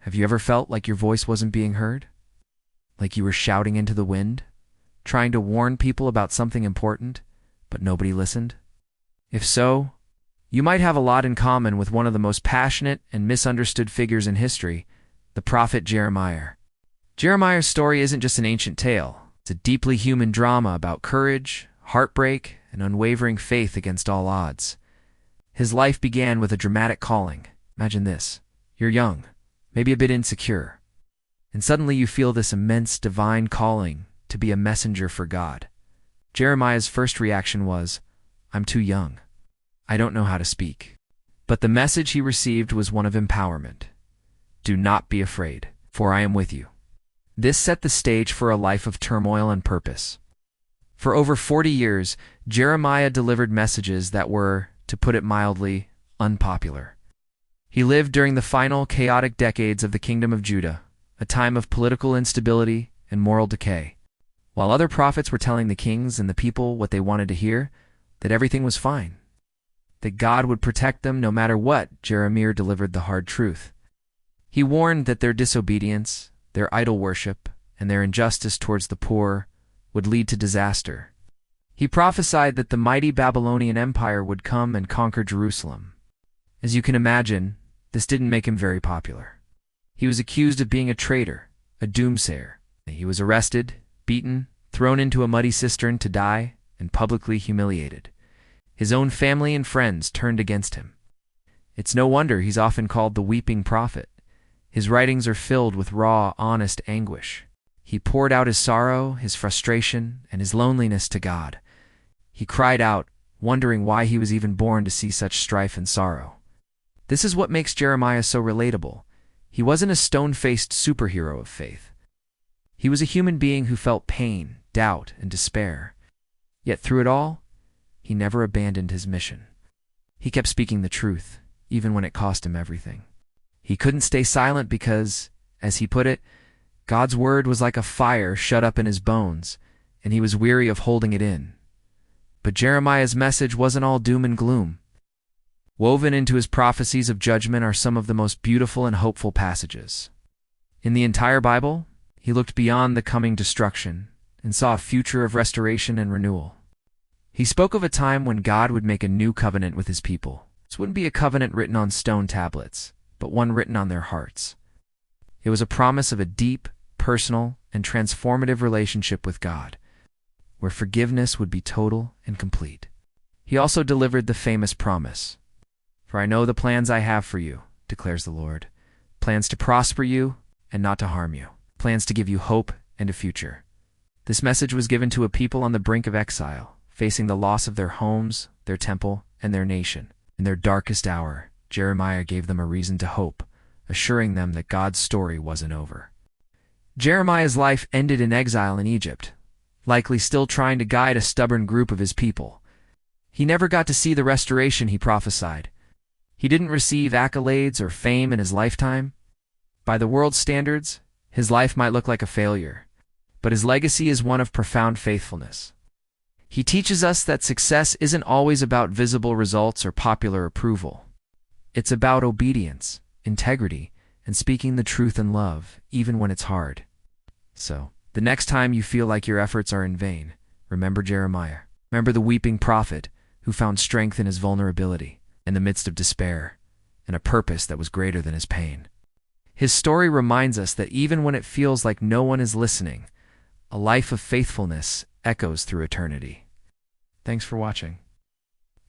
Have you ever felt like your voice wasn't being heard? Like you were shouting into the wind, trying to warn people about something important, but nobody listened? If so, you might have a lot in common with one of the most passionate and misunderstood figures in history, the prophet Jeremiah. Jeremiah's story isn't just an ancient tale. It's a deeply human drama about courage, heartbreak, and unwavering faith against all odds. His life began with a dramatic calling. Imagine this. You're young, maybe a bit insecure, and suddenly you feel this immense divine calling to be a messenger for God. Jeremiah's first reaction was, "I'm too young. I don't know how to speak." But the message he received was one of empowerment. "Do not be afraid, for I am with you." This set the stage for a life of turmoil and purpose. For over 40 years, Jeremiah delivered messages that were, to put it mildly, unpopular. He lived during the final chaotic decades of the Kingdom of Judah, a time of political instability and moral decay. While other prophets were telling the kings and the people what they wanted to hear, that everything was fine, that God would protect them no matter what, Jeremiah delivered the hard truth. He warned that their disobedience, their idol worship, and their injustice towards the poor would lead to disaster. He prophesied that the mighty Babylonian Empire would come and conquer Jerusalem. As you can imagine, this didn't make him very popular. He was accused of being a traitor, a doomsayer. He was arrested, beaten, thrown into a muddy cistern to die, and publicly humiliated. His own family and friends turned against him. It's no wonder he's often called the weeping prophet. His writings are filled with raw, honest anguish. He poured out his sorrow, his frustration, and his loneliness to God. He cried out, wondering why he was even born to see such strife and sorrow. This is what makes Jeremiah so relatable. He wasn't a stone-faced superhero of faith. He was a human being who felt pain, doubt, and despair. Yet through it all, he never abandoned his mission. He kept speaking the truth, even when it cost him everything. He couldn't stay silent because, as he put it, God's word was like a fire shut up in his bones, and he was weary of holding it in. But Jeremiah's message wasn't all doom and gloom. Woven into his prophecies of judgment are some of the most beautiful and hopeful passages. In the entire Bible, he looked beyond the coming destruction and saw a future of restoration and renewal. He spoke of a time when God would make a new covenant with his people. This wouldn't be a covenant written on stone tablets, but one written on their hearts. It was a promise of a deep, personal, and transformative relationship with God, where forgiveness would be total and complete. He also delivered the famous promise, "For I know the plans I have for you, declares the Lord, plans to prosper you and not to harm you, plans to give you hope and a future." This message was given to a people on the brink of exile, facing the loss of their homes, their temple, and their nation. In their darkest hour, Jeremiah gave them a reason to hope, assuring them that God's story wasn't over. Jeremiah's life ended in exile in Egypt, likely still trying to guide a stubborn group of his people. He never got to see the restoration he prophesied. He didn't receive accolades or fame in his lifetime. By the world's standards, his life might look like a failure, but his legacy is one of profound faithfulness. He teaches us that success isn't always about visible results or popular approval. It's about obedience, integrity, and speaking the truth in love, even when it's hard. So, the next time you feel like your efforts are in vain, remember Jeremiah. Remember the weeping prophet who found strength in his vulnerability, in the midst of despair, and a purpose that was greater than his pain. His story reminds us that even when it feels like no one is listening, a life of faithfulness echoes through eternity. Thanks for watching.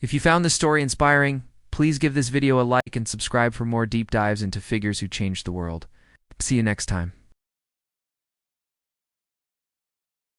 If you found this story inspiring, please give this video a like and subscribe for more deep dives into figures who changed the world. See you next time.